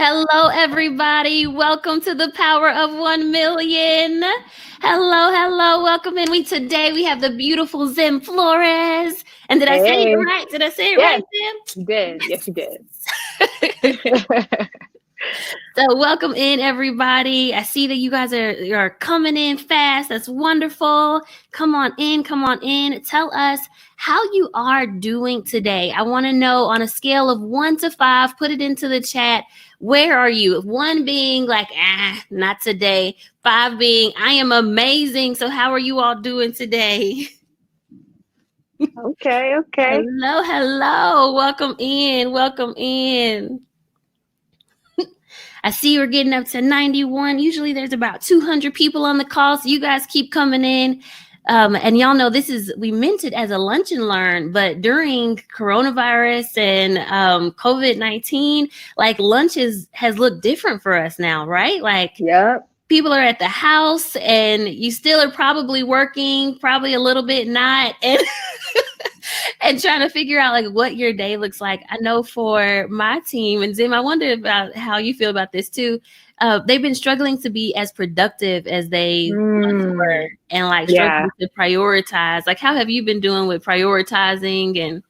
Hello, everybody. Welcome to the Power of 1 Million. Hello. Welcome in. Today we have the beautiful Zim Flores. And did I say it Hey, right? Did I say it yes, right, Zim? you did. Yes, you did. So welcome in, everybody. I see that you guys are coming in fast. That's wonderful. Come on in. Tell us how you are doing today. I want to know on a scale of 1 to 5. Put it into the chat. Where are you? 1 being like, not today. 5 being, I am amazing. So how are you all doing today? Okay. Hello. Welcome in. I see we're getting up to 91. Usually there's about 200 people on the call, so you guys keep coming in. And y'all know we meant it as a lunch and learn, but during coronavirus and COVID-19, like lunch has looked different for us now, right? Like Yep. people are at the house and you still are probably working, probably a little bit not. And trying to figure out like what your day looks like. I know for my team, and Zim, I wonder about how you feel about this too. They've been struggling to be as productive as they once were, and like Yeah. struggling to prioritize. Like, how have you been doing with prioritizing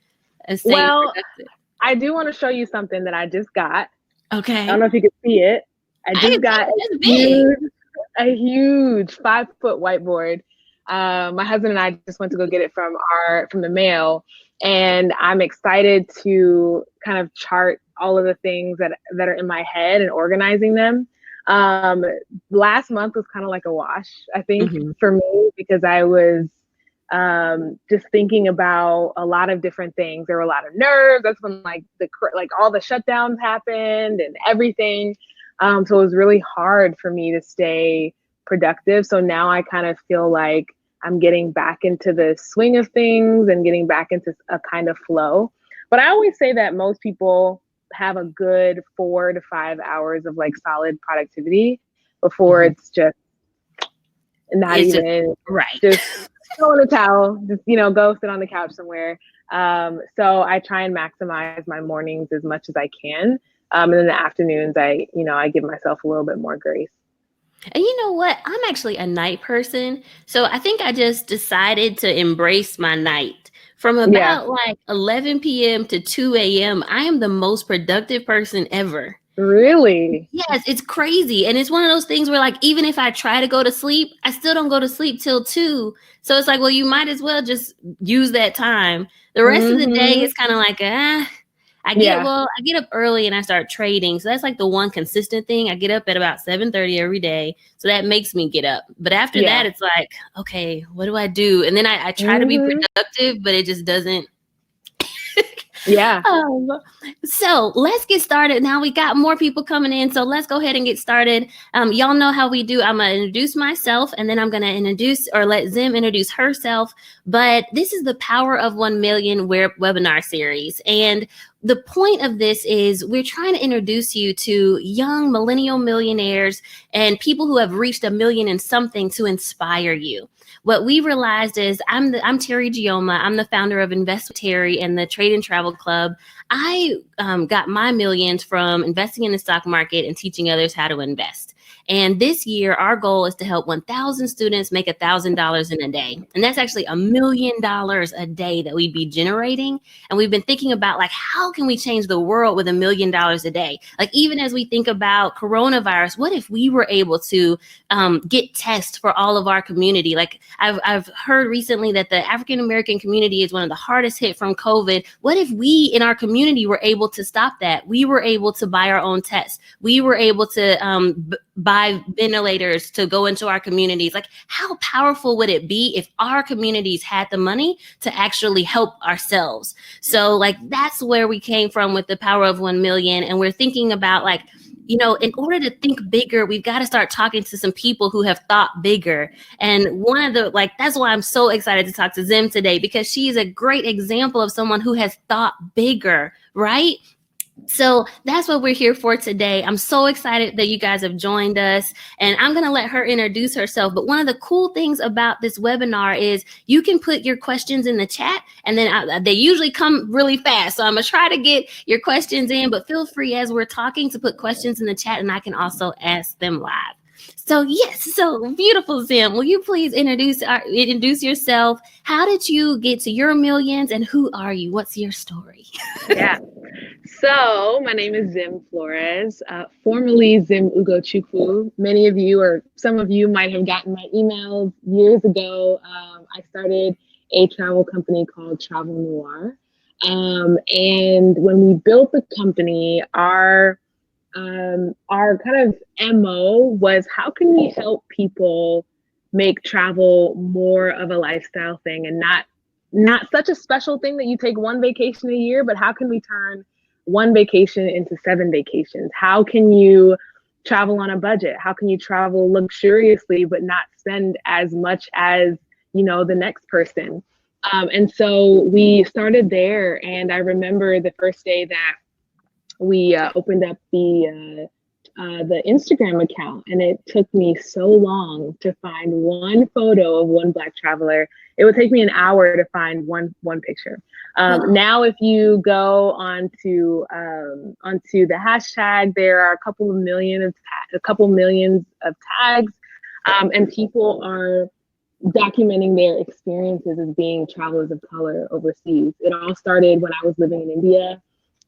and staying Well, productive? I do want to show you something that I just got. I don't Okay, know if you can see it. I I just can got tell it's big. a huge 5-foot whiteboard. My husband and I just went to go get it from the mail, and I'm excited to kind of chart all of the things that are in my head and organizing them. Last month was kind of like a wash, I think, Mm-hmm. for me, because I was just thinking about a lot of different things. There were a lot of nerves. That's when like all the shutdowns happened and everything. So it was really hard for me to stay productive. So now I kind of feel like I'm getting back into the swing of things and getting back into a kind of flow. But I always say that most people have a good 4 to 5 hours of like solid productivity before it's just not It's just even right. just throw in the towel, just, go sit on the couch somewhere. So I try and maximize my mornings as much as I can. And then the afternoons, I give myself a little bit more grace. And you know what? I'm actually a night person. So I think I just decided to embrace my night. From Yeah. about like 11 p.m. to 2 a.m., I am the most productive person ever. Really? Yes, it's crazy. And it's one of those things where, like, even if I try to go to sleep, I still don't go to sleep till 2. So it's like, well, you might as well just use that time. The rest of the day Mm-hmm. is kind of like, Yeah. I get up early and I start trading. So that's like the one consistent thing. I get up at about 7:30 every day. So that makes me get up. But after Yeah. that, it's like, okay, what do I do? And then I try to be Mm-hmm. productive, but it just doesn't. Yeah. So let's get started. Now we got more people coming in, so let's go ahead and get started. Y'all know how we do. I'm gonna introduce myself, and then I'm gonna introduce or let Zim introduce herself. But this is the Power of 1 Million webinar series, and the point of this is we're trying to introduce you to young millennial millionaires and people who have reached 1 million and something to inspire you. What we realized is I'm Teri Ijeoma. I'm the founder of Invest with Teri and the Trade and Travel Club. I got my millions from investing in the stock market and teaching others how to invest. And this year, our goal is to help 1,000 students make $1,000 in a day. And that's actually $1 million a day that we'd be generating. And we've been thinking about like, how can we change the world with $1 million a day? Like, even as we think about coronavirus, what if we were able to get tests for all of our community? Like I've heard recently that the African American community is one of the hardest hit from COVID. What if we in our community were able to stop that? We were able to buy our own tests. We were able to buy ventilators to go into our communities. Like, how powerful would it be if our communities had the money to actually help ourselves? So like, that's where we came from with the Power of 1 Million. And we're thinking about like, in order to think bigger, we've got to start talking to some people who have thought bigger. And one of the, like, that's why I'm so excited to talk to Zim today, because she's a great example of someone who has thought bigger, right? So that's what we're here for today. I'm so excited that you guys have joined us, and I'm going to let her introduce herself. But one of the cool things about this webinar is you can put your questions in the chat, and then they usually come really fast. So I'm going to try to get your questions in, but feel free as we're talking to put questions in the chat, and I can also ask them live. So yes, so beautiful, Zim. Will you please introduce yourself? How did you get to your millions, and who are you? What's your story? Yeah. So my name is Zim Flores, formerly Zim Ugochukwu. Many of you, or some of you, might have gotten my emails years ago. I started a travel company called Travel Noire. And when we built the company, our kind of MO was, how can we help people make travel more of a lifestyle thing and not such a special thing that you take one vacation a year, but how can we turn one vacation into 7 vacations? How can you travel on a budget? How can you travel luxuriously but not spend as much as, the next person? And so we started there, and I remember the first day that we opened up the Instagram account, and it took me so long to find one photo of one Black traveler. It would take me an hour to find one picture. Now, if you go onto the hashtag, there are a couple millions of tags, and people are documenting their experiences as being travelers of color overseas. It all started when I was living in India,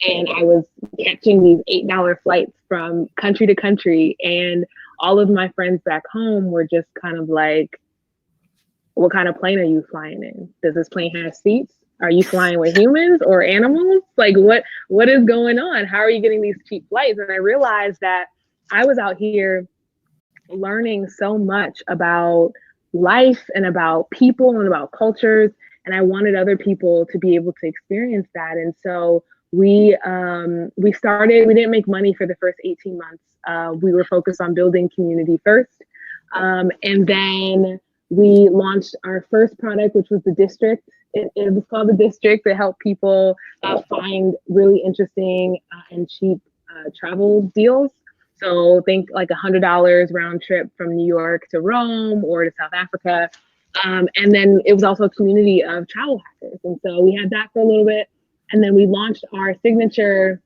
and I was catching these $8 flights from country to country. And all of my friends back home were just kind of like, what kind of plane are you flying in? Does this plane have seats? Are you flying with humans or animals? Like, what is going on? How are you getting these cheap flights? And I realized that I was out here learning so much about life and about people and about cultures. And I wanted other people to be able to experience that. And so we didn't make money for the first 18 months. We were focused on building community first. And then we launched our first product, which was the District. It was called the District to help people find really interesting and cheap travel deals. So think like $100 round trip from New York to Rome or to South Africa. And then it was also a community of travel hackers. And so we had that for a little bit. And then we launched our signature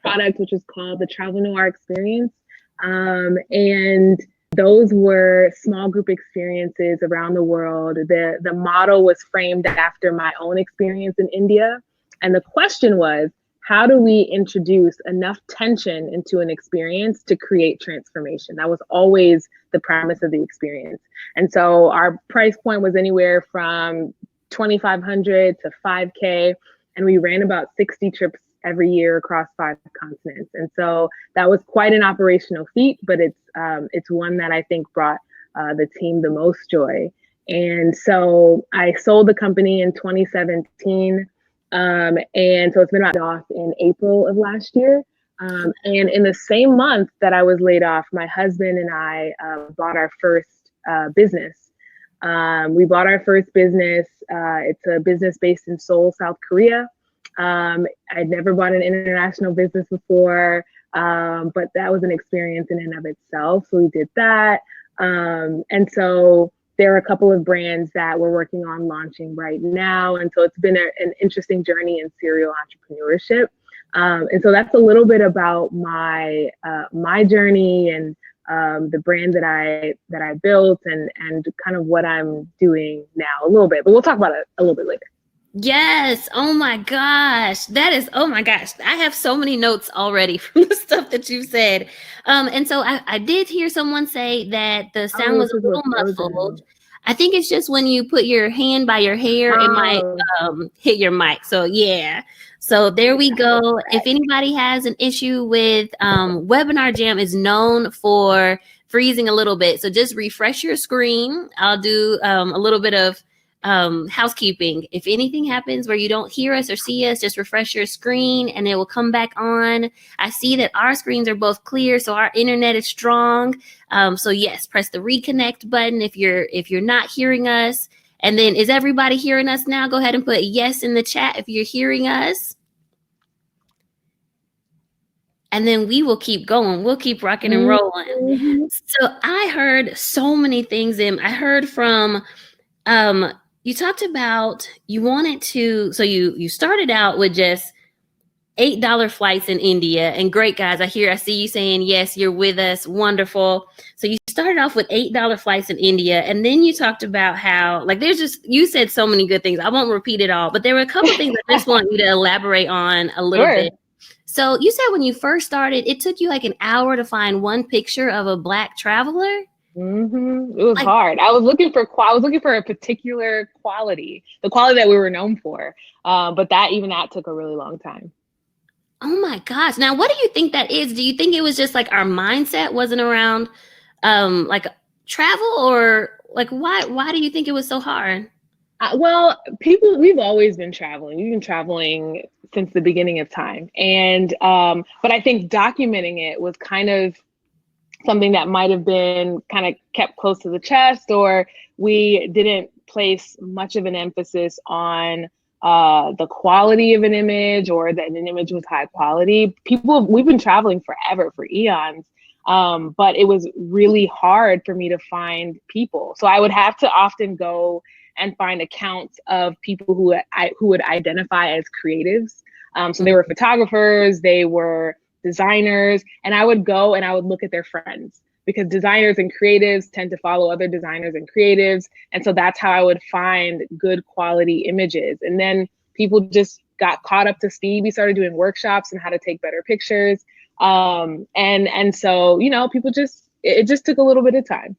product, which is called the Travel Noire Experience. And those were small group experiences around the world. The model was framed after my own experience in India. And the question was, how do we introduce enough tension into an experience to create transformation? That was always the premise of the experience. And so our price point was anywhere from $2,500 to $5K. And we ran about 60 trips every year across 5 continents. And so that was quite an operational feat, but it's one that I think brought the team the most joy. And so I sold the company in 2017. And so it's been about off in April of last year. And in the same month that I was laid off, my husband and I bought our first business. We bought our first business. It's a business based in Seoul, South Korea. I'd never bought an international business before, but that was an experience in and of itself. So we did that. And so there are a couple of brands that we're working on launching right now. And so it's been an interesting journey in serial entrepreneurship. And so that's a little bit about my journey and the brand that I built and kind of what I'm doing now a little bit. But we'll talk about it a little bit later. Yes. Oh my gosh. Oh my gosh. I have so many notes already from the stuff that you said. And so I did hear someone say that the sound was a little muffled. I think it's just when you put your hand by your hair, it might hit your mic. So yeah. So there we go. If anybody has an issue with Webinar Jam is known for freezing a little bit. So just refresh your screen. I'll do a little bit of housekeeping. If anything happens where you don't hear us or see us, just refresh your screen and it will come back on. I see that our screens are both clear, so our internet is strong. So yes, press the reconnect button if you're not hearing us. And then is everybody hearing us now? Go ahead and put yes in the chat if you're hearing us. and then we will keep going. We'll keep rocking and rolling. Mhm. So I heard so many things. I heard from, you talked about you wanted to, so you started out with just $8 flights in India, and great, guys. I see you saying, yes, you're with us. Wonderful. So you started off with $8 flights in India. And then you talked about how, like, you said so many good things. I won't repeat it all, but there were a couple things I just want you to elaborate on a little Sure. bit. So you said when you first started, it took you like an hour to find one picture of a Black traveler. It was Like, hard. I was looking for a particular quality, the quality that we were known for. But that took a really long time. oh my gosh. Now, what do you think that is? Do you think it was just like our mindset wasn't around like travel, or like why do you think it was so hard? Well, we've always been traveling. We've been traveling since the beginning of time. And but I think documenting it was kind of something that might have been kind of kept close to the chest, or we didn't place much of an emphasis on the quality of an image, or that an image was high quality. We've been traveling forever, for eons. But it was really hard for me to find people. So I would have to often go and find accounts of people who would identify as creatives. So they were photographers, they were designers, and I would go and I would look at their friends, because designers and creatives tend to follow other designers and creatives. And so that's how I would find good quality images. And then people just got caught up to speed. We started doing workshops on how to take better pictures. And so, it just took a little bit of time.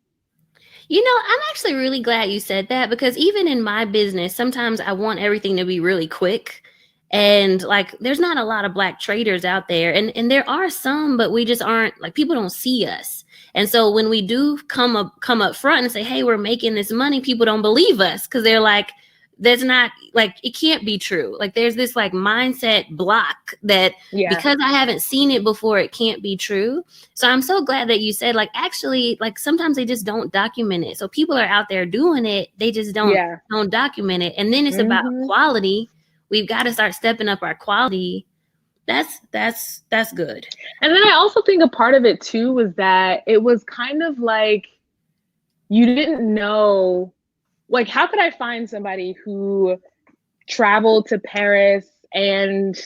I'm actually really glad you said that, because even in my business, sometimes I want everything to be really quick. And like, there's not a lot of Black traders out there, and there are some, but we just aren't, like, people don't see us. And so when we do come up front and say, hey, we're making this money, people don't believe us, because they're like, that's not, like, it can't be true. Like, there's this like mindset block that because I haven't seen it before, it can't be true. So I'm so glad that you said, like, actually, like, sometimes they just don't document it. So people are out there doing it, they just don't document it. And then it's about quality. We've got to start stepping up our quality. That's good. And then I also think a part of it too was that it was kind of like, you didn't know, like, how could I find somebody who traveled to Paris and,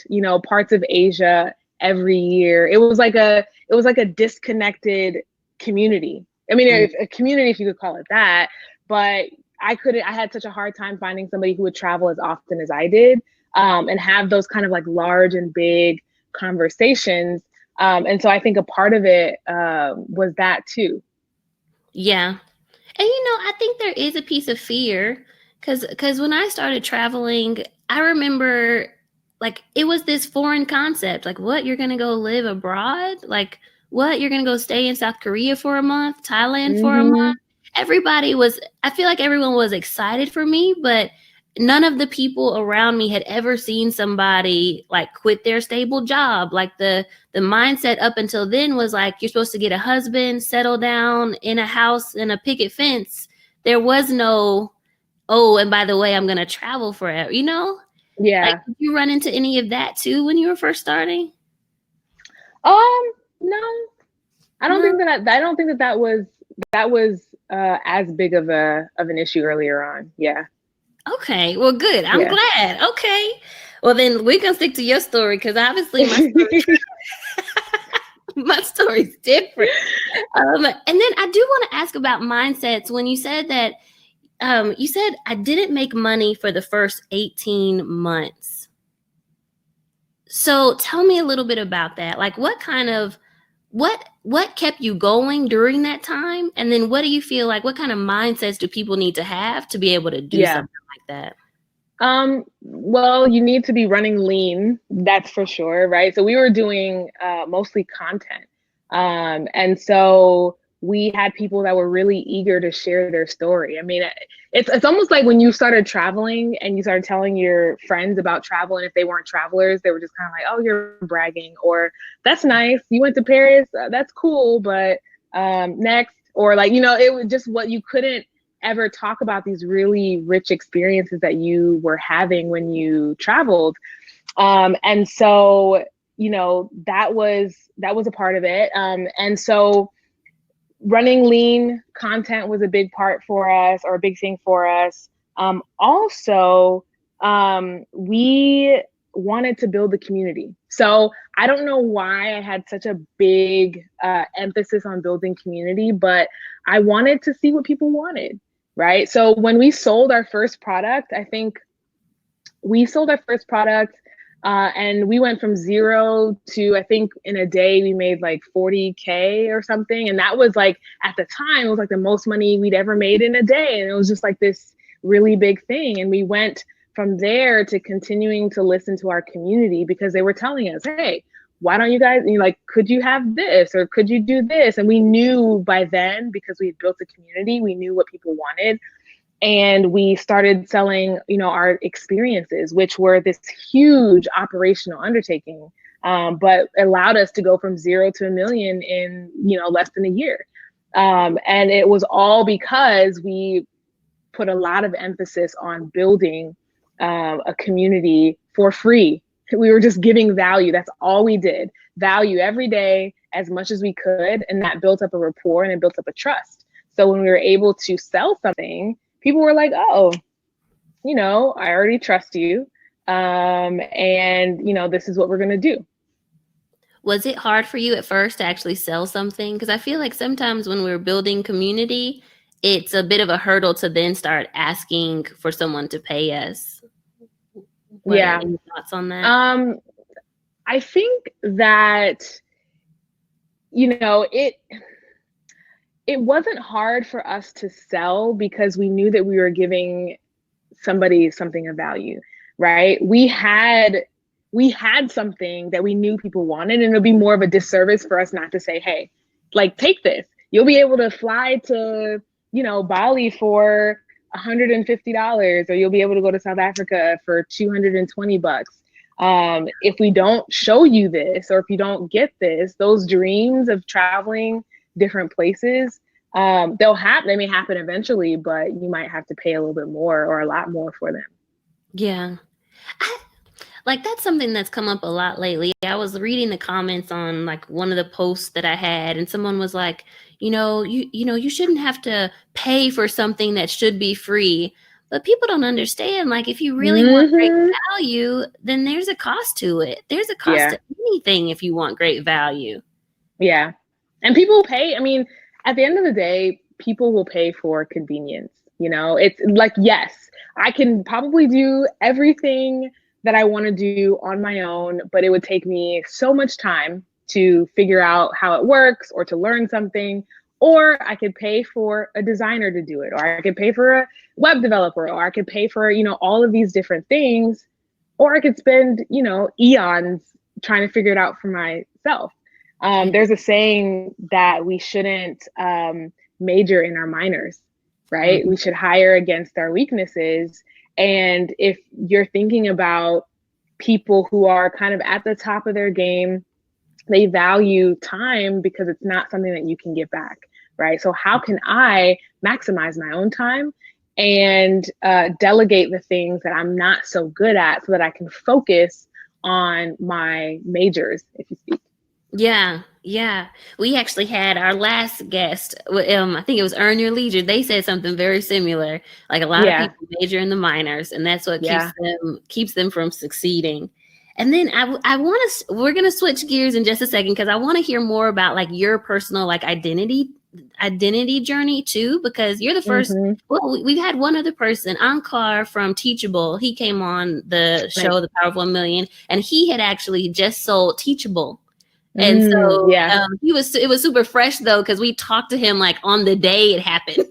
parts of Asia every year? It was like a disconnected community. I mean, a community, if you could call it that, but I had such a hard time finding somebody who would travel as often as I did, and have those kind of like large and big conversations. And so I think a part of it was that too. Yeah. And I think there is a piece of fear, because when I started traveling, I remember, like, it was this foreign concept. Like, what, you're gonna go live abroad? Like, what, you're gonna go stay in South Korea for a month, Thailand for a month? I feel like everyone was excited for me, but none of the people around me had ever seen somebody like quit their stable job. Like, the mindset up until then was like, you're supposed to get a husband, settle down in a house and a picket fence. There was no, oh, and by the way, I'm going to travel forever, Yeah. Like, did you run into any of that too when you were first starting? No, I don't think that was as big of an issue earlier on. Yeah. Okay, well, good. I'm glad. Okay, well, then we can stick to your story, because obviously my story's different. And then I do want to ask about mindsets. When you said that, you said, I didn't make money for the first 18 months. So tell me a little bit about that. Like, what kept you going during that time? And then what do you feel like, what kind of mindsets do people need to have to be able to do something like that? Well, you need to be running lean, that's for sure, right? So we were doing mostly content. And so we had people that were really eager to share their story. I mean, it's almost like when you started traveling and you started telling your friends about travel, and if they weren't travelers, they were just kind of like, oh, you're bragging, or that's nice, you went to Paris, that's cool, but next, or like, it was just what you couldn't ever talk about, these really rich experiences that you were having when you traveled. And so, that was a part of it. And so running lean content was a big part for us, or a big thing for us. Also, we wanted to build the community. So I don't know why I had such a big emphasis on building community, but I wanted to see what people wanted, right? So when we sold our first product, I think we sold our first product and we went from 0 to, I think in a day we made like 40K or something. And that was like, at the time, it was like the most money we'd ever made in a day. And it was just like this really big thing. And we went from there to continuing to listen to our community, because they were telling us, hey, why don't you guys, could you have this, or could you do this? And we knew by then, because we had built a community, we knew what people wanted. And we started selling, our experiences, which were this huge operational undertaking, but allowed us to go from 0 to 1 million in, less than a year. And it was all because we put a lot of emphasis on building a community for free. We were just giving value. That's all we did. Value every day as much as we could. And that built up a rapport and it built up a trust. So when we were able to sell something, people were like, oh, I already trust you. And, this is what we're going to do. Was it hard for you at first to actually sell something? Because I feel like sometimes when we're building community, it's a bit of a hurdle to then start asking for someone to pay us. Any thoughts on that? I think that, it wasn't hard for us to sell, because we knew that we were giving somebody something of value, right? We had something that we knew people wanted, and it would be more of a disservice for us not to say, hey, take this. You'll be able to fly to, Bali for $150, or you'll be able to go to South Africa for $220. If we don't show you this, or if you don't get this, those dreams of traveling different places, they may happen eventually, but you might have to pay a little bit more, or a lot more, for them. Yeah. That's something that's come up a lot lately. I was reading the comments on one of the posts that I had, and someone was like, you shouldn't have to pay for something that should be free. But people don't understand, if you really want great value, then there's a cost to it. There's a cost to anything if you want great value. Yeah. And people pay. I mean, at the end of the day, people will pay for convenience. It's like, yes, I can probably do everything that I want to do on my own, but it would take me so much time to figure out how it works, or to learn something. Or I could pay for a designer to do it, or I could pay for a web developer, or I could pay for, all of these different things, or I could spend, eons trying to figure it out for myself. There's a saying that we shouldn't major in our minors, right? Mm-hmm. We should hire against our weaknesses. And if you're thinking about people who are kind of at the top of their game, they value time because it's not something that you can get back, right? So how can I maximize my own time and delegate the things that I'm not so good at, so that I can focus on my majors, if you speak? Yeah. We actually had our last guest, I think it was Earn Your Leisure. They said something very similar. A lot of people major in the minors, and that's what keeps them from succeeding. And then we're going to switch gears in just a second, because I want to hear more about your personal identity journey too, because you're the first. Mm-hmm. Well, we've had one other person, Ankar from Teachable. He came on the show, The Power of 1 Million, and he had actually just sold Teachable. And so it was super fresh though, because we talked to him on the day it happened.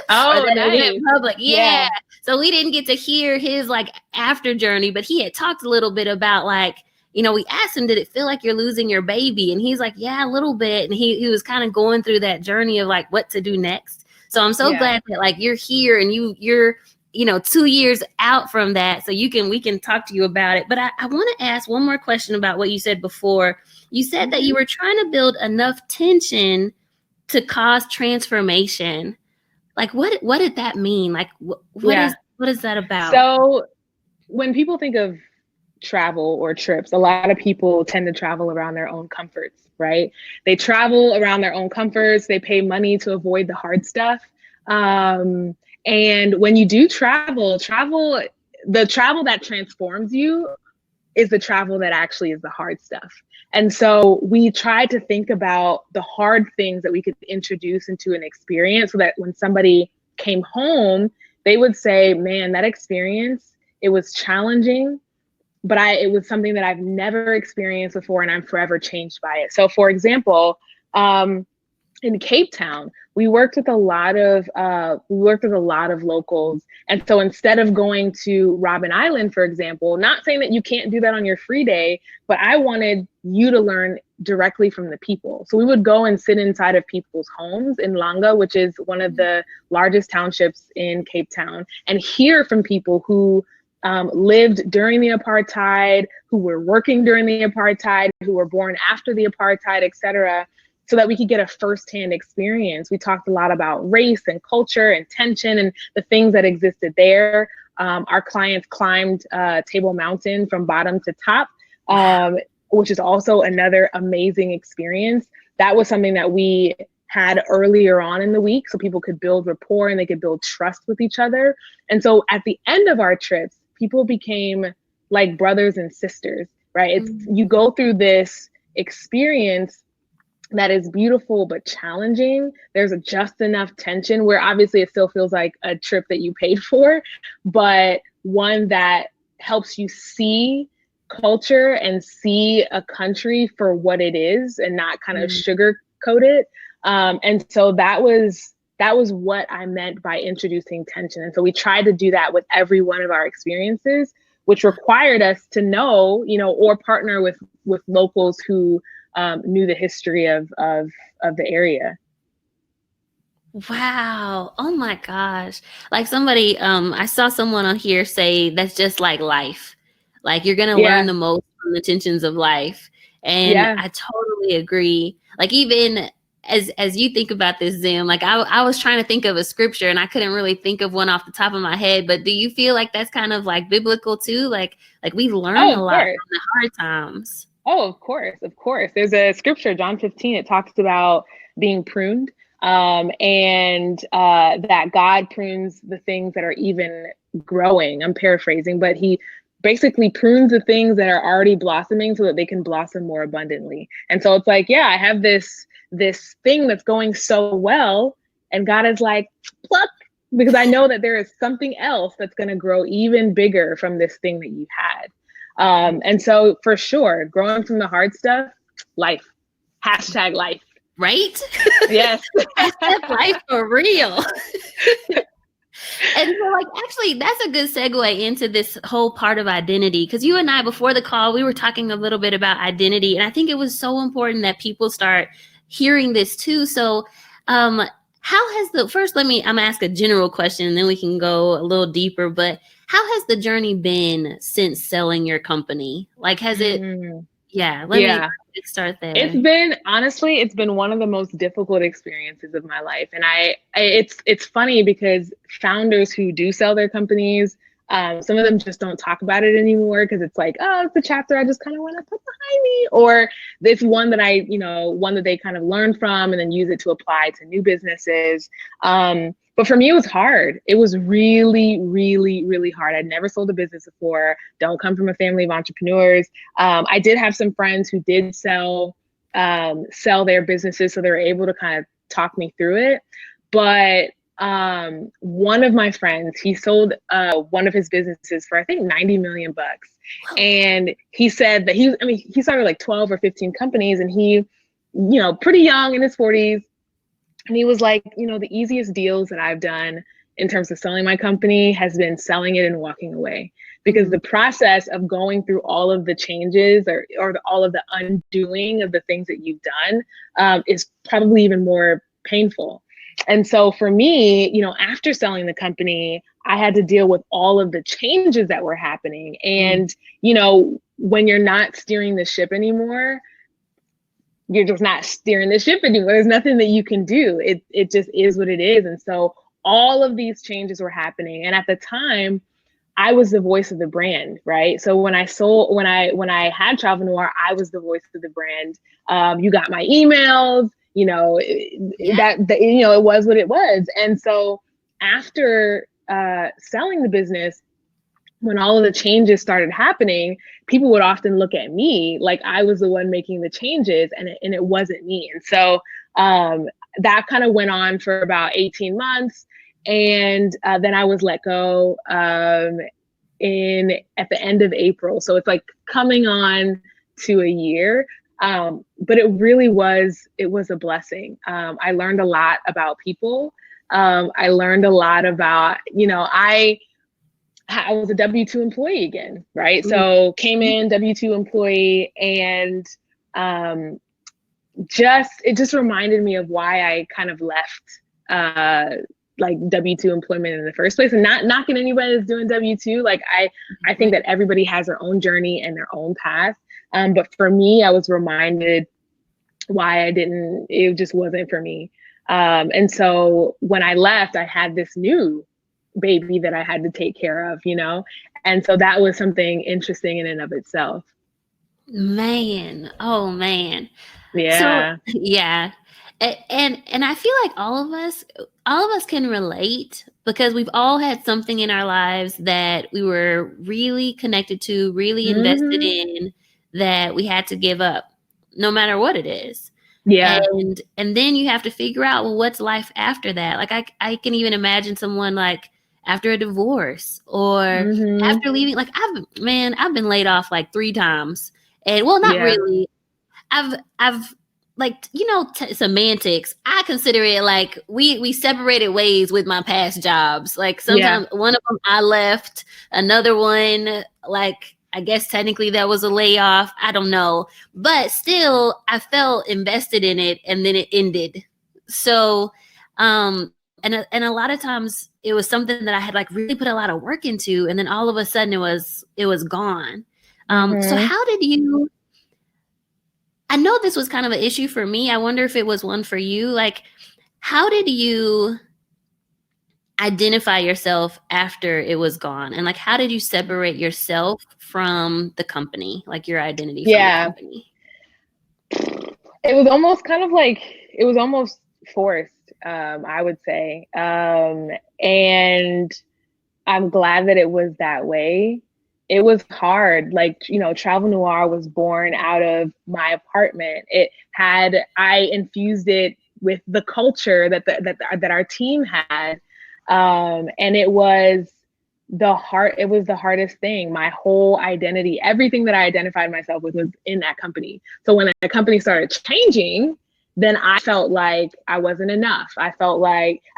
Oh, nice. It went public. Yeah. So we didn't get to hear his after journey, but he had talked a little bit about we asked him, did it feel like you're losing your baby? And he's like, yeah, a little bit. And he was kind of going through that journey of what to do next. So I'm so glad that you're here, and you're 2 years out from that. So we can talk to you about it. But I want to ask one more question about what you said before. You said that you were trying to build enough tension to cause transformation. What did that mean? What is that about? So when people think of travel or trips, a lot of people tend to travel around their own comforts, right? They travel around their own comforts. They pay money to avoid the hard stuff. And when you do the travel that transforms you is the travel that actually is the hard stuff. And so we tried to think about the hard things that we could introduce into an experience so that when somebody came home, they would say, man, that experience, it was challenging, but it was something that I've never experienced before and I'm forever changed by it. So for example, in Cape Town, we worked with a lot of locals. And so instead of going to Robben Island, for example, not saying that you can't do that on your free day, but I wanted you to learn directly from the people. So we would go and sit inside of people's homes in Langa, which is one of the largest townships in Cape Town, and hear from people who lived during the apartheid, who were working during the apartheid, who were born after the apartheid, et cetera, so that we could get a firsthand experience. We talked a lot about race and culture and tension and the things that existed there. Our clients climbed Table Mountain from bottom to top, which is also another amazing experience. That was something that we had earlier on in the week so people could build rapport and they could build trust with each other. And so at the end of our trips, people became like brothers and sisters, right? You go through this experience that is beautiful but challenging. There's just enough tension where obviously it still feels like a trip that you paid for, but one that helps you see culture and see a country for what it is and not kind of sugarcoat it. And so that was what I meant by introducing tension. And so we tried to do that with every one of our experiences, which required us to know, or partner with locals who knew the history of the area. Wow. Oh my gosh. Like somebody, I saw someone on here say that's just like life. Like you're going to learn the most from the tensions of life. And I totally agree. Like even as you think about this, Zim, like I was trying to think of a scripture and I couldn't really think of one off the top of my head, but do you feel like that's kind of like biblical too? Like we learn a lot from the hard times. Oh, of course. There's a scripture, John 15, it talks about being pruned, and that God prunes the things that are even growing. I'm paraphrasing, but he basically prunes the things that are already blossoming so that they can blossom more abundantly. And so it's like, I have this thing that's going so well, and God is like, pluck, because I know that there is something else that's going to grow even bigger from this thing that you had. And so for sure, growing from the hard stuff, life, #life. Right? Yes. #life for real. And so actually that's a good segue into this whole part of identity. Because you and I, before the call, we were talking a little bit about identity. And I think it was so important that people start hearing this too. So, how has first, I'm going to ask a general question and then we can go a little deeper, but how has the journey been since selling your company? Like, has it, let me start there. It's been one of the most difficult experiences of my life. And it's funny because founders who do sell their companies, some of them just don't talk about it anymore because it's like, oh, it's a chapter I just kind of want to put behind me. Or it's one that one that they kind of learn from and then use it to apply to new businesses. But for me, it was hard. It was really, really, really hard. I'd never sold a business before. Don't come from a family of entrepreneurs. I did have some friends who did sell their businesses, so they were able to kind of talk me through it. But one of my friends, he sold one of his businesses for I think $90 million. And he said that he started like 12 or 15 companies, and he, pretty young, in his 40s. And he was like, the easiest deals that I've done in terms of selling my company has been selling it and walking away, because the process of going through all of the changes or all of the undoing of the things that you've done is probably even more painful. And so for me, after selling the company, I had to deal with all of the changes that were happening. And, when you're not steering the ship anymore, you're just not steering the ship anymore. There's nothing that you can do. It just is what it is. And so all of these changes were happening. And at the time, I was the voice of the brand, right? So when I had Travel Noire, I was the voice of the brand. You got my emails, you know, you know, it was what it was. And so after selling the business, when all of the changes started happening, people would often look at me like I was the one making the changes, and it wasn't me. And so that kind of went on for about 18 months. And then I was let go at the end of April. So it's like coming on to a year. But it was a blessing. I learned a lot about people. I learned a lot about, you know, I was a W-2 employee again, right? So came in W-2 employee, and it just reminded me of why I kind of left like W-2 employment in the first place. And not knocking anybody that's doing W-2. Like I think that everybody has their own journey and their own path. But for me, I was reminded why it just wasn't for me. And so when I left, I had this new baby that I had to take care of, you know? And so that was something interesting in and of itself. Man. Oh man. Yeah. So yeah. And I feel like all of us can relate, because we've all had something in our lives that we were really connected to, really invested in, that we had to give up, no matter what it is. Yeah. And then you have to figure out, well, what's life after that? Like I can even imagine someone like after a divorce or after leaving. Like I've been laid off like 3 times, and well, not really. I've like, you know, semantics. I consider it like we separated ways with my past jobs. Like sometimes one of them I left, another one, like I guess technically that was a layoff. I don't know, but still I felt invested in it, and then it ended. So, and a lot of times it was something that I had like really put a lot of work into, and then all of a sudden it was gone. So how did you? I know this was kind of an issue for me. I wonder if it was one for you. Like, how did you identify yourself after it was gone? And like, how did you separate yourself from the company, like your identity from the company? It was almost kind of like, it was almost forced, I would say. And I'm glad that it was that way. It was hard. Like, you know, Travel Noire was born out of my apartment. I infused it with the culture that our team had. And it was the hardest thing. My whole identity, everything that I identified myself with was in that company. So when the company started changing, then I felt like I wasn't enough. I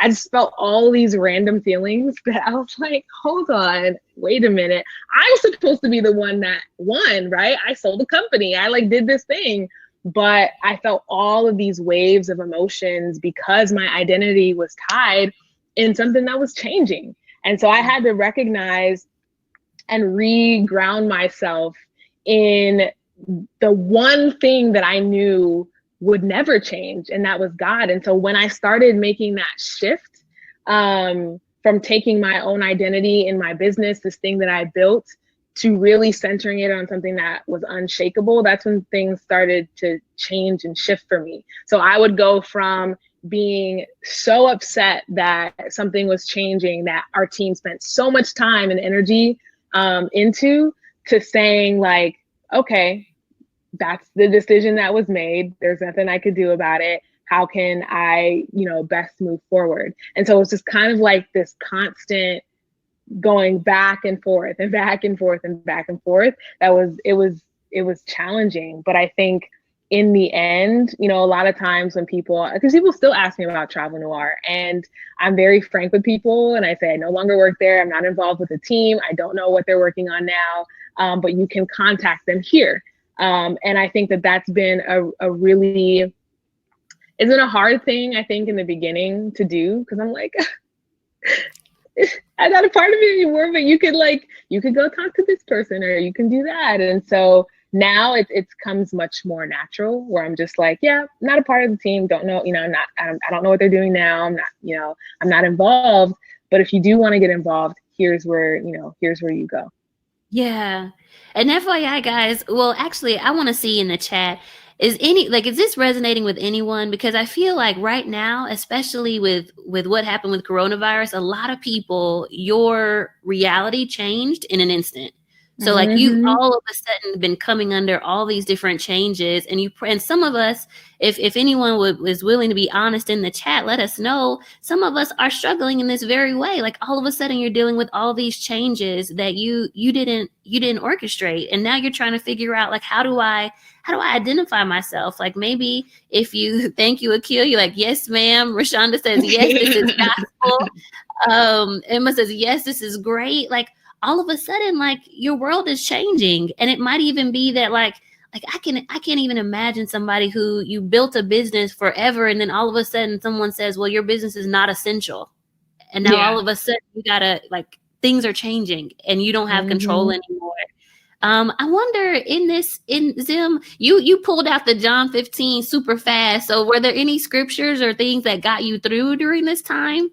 just felt all these random feelings that I was like, hold on, wait a minute. I'm supposed to be the one that won, right? I sold the company. I like did this thing. But I felt all of these waves of emotions because my identity was tied in something that was changing. And so I had to recognize and re-ground myself in the one thing that I knew would never change, and that was God. And so when I started making that shift from taking my own identity in my business, this thing that I built, to really centering it on something that was unshakable, that's when things started to change and shift for me. So I would go from being so upset that something was changing that our team spent so much time and energy into, to saying like, okay, that's the decision that was made. There's nothing I could do about it. How can I, you know, best move forward? And so it's just kind of like this constant going back and forth and back and forth and back and forth. It was challenging. But I think in the end, you know, a lot of times when because people still ask me about Travel Noire, and I'm very frank with people, and I say I no longer work there. I'm not involved with the team. I don't know what they're working on now, but you can contact them here. And I think that that's been it's been a hard thing, I think, in the beginning to do, because I'm like, I'm not a part of it anymore, but you could go talk to this person, or you can do that. And so now it comes much more natural, where I'm just like, yeah, not a part of the team, don't know, you know, I don't know what they're doing now. I'm not involved. But if you do want to get involved, here's where you go. Yeah. And FYI, guys, well, actually, I want to see in the chat, is this resonating with anyone? Because I feel like right now, especially with what happened with coronavirus, a lot of people, your reality changed in an instant. So like you've all of a sudden been coming under all these different changes, and some of us, if anyone was willing to be honest in the chat, let us know. Some of us are struggling in this very way. Like all of a sudden you're dealing with all these changes that you didn't orchestrate, and now you're trying to figure out like how do I identify myself? Like maybe if you thank you, Akil, you're like, yes, ma'am. Rashonda says, yes, this is gospel. Emma says, yes, this is great. Like all of a sudden, like your world is changing. And it might even be that like I can't even imagine somebody who you built a business forever, and then all of a sudden someone says, well, your business is not essential. And now all of a sudden you gotta like things are changing and you don't have control anymore. I wonder in Zim, you pulled out the John 15 super fast. So were there any scriptures or things that got you through during this time?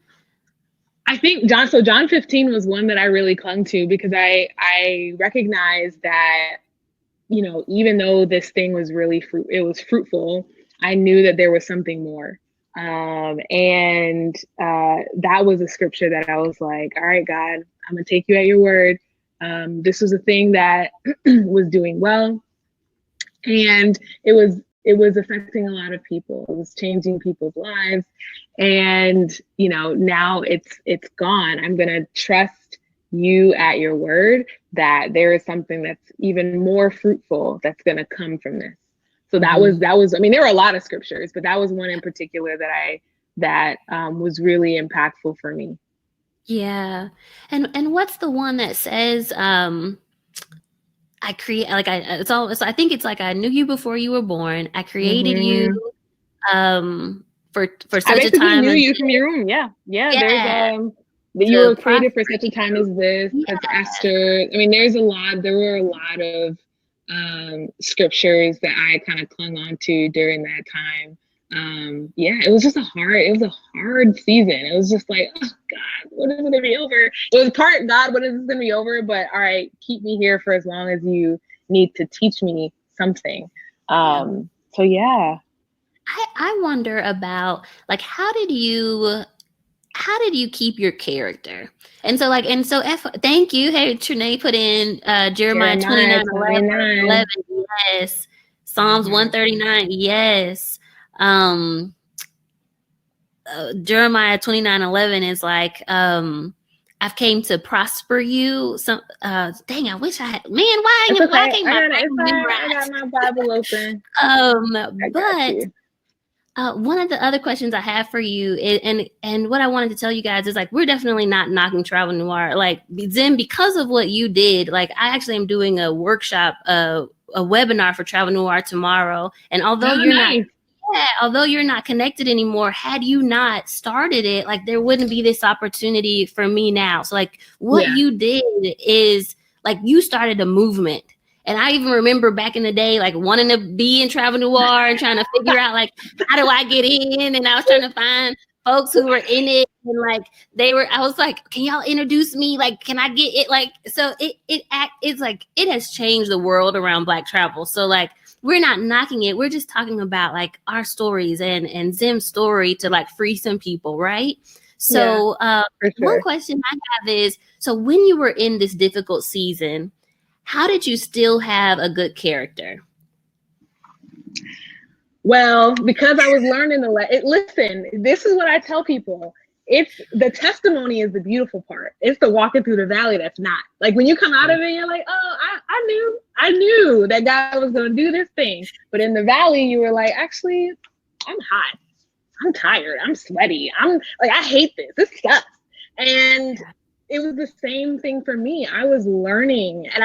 I think John 15 was one that I really clung to because I recognized that, you know, even though this thing was really fruitful, I knew that there was something more. And that was a scripture that I was like, all right, God, I'm gonna take you at your word. This was a thing that was doing well, and it was affecting a lot of people. It was changing people's lives, and you know, now it's gone. I'm gonna trust you at your word that there is something that's even more fruitful that's gonna come from this. So that was. I mean, there were a lot of scriptures, but that was one in particular that was really impactful for me. Yeah. And what's the one that says, I think it's like, I knew you before you were born. I created you, for such a time. I knew you from your womb. Yeah. There's, that you were created for such a time as this. That's Esther. I mean, there were a lot of, scriptures that I kind of clung on to during that time. It was a hard season. It was just like, oh God, when is it gonna be over? It was part God, when is this gonna be over? But all right, keep me here for as long as you need to teach me something. So yeah. I wonder about like how did you keep your character? And so thank you. Hey, Trinae put in Jeremiah 29:11. Yes. Psalms 139. Yes. Jeremiah 29:11 is like, I've came to prosper you. Some dang, I wish I had, man, why can't I got my Bible open. One of the other questions I have for you and what I wanted to tell you guys is like, we're definitely not knocking Travel Noire. Like Zim, because of what you did, like I actually am doing a workshop, a webinar for Travel Noire tomorrow. And although you're not connected anymore, had you not started it, like there wouldn't be this opportunity for me now. So like what you did is like you started a movement. And I even remember back in the day, like wanting to be in Travel Noire and trying to figure out like, how do I get in? And I was trying to find folks who were in it. And I was like, can y'all introduce me? Like, can I get it? Like, so it's like, it has changed the world around Black travel. So like, we're not knocking it. We're just talking about like our stories and Zim's story to like free some people. Right. So one question I have is, so when you were in this difficult season, how did you still have a good character? Well, because I was learning listen, this is what I tell people. It's the testimony is the beautiful part. It's the walking through the valley that's not. Like when you come out of it, you're like, oh, I knew that God was going to do this thing. But in the valley, you were like, actually, I'm hot. I'm tired. I'm sweaty. I'm like, I hate this. This sucks. And it was the same thing for me. I was learning and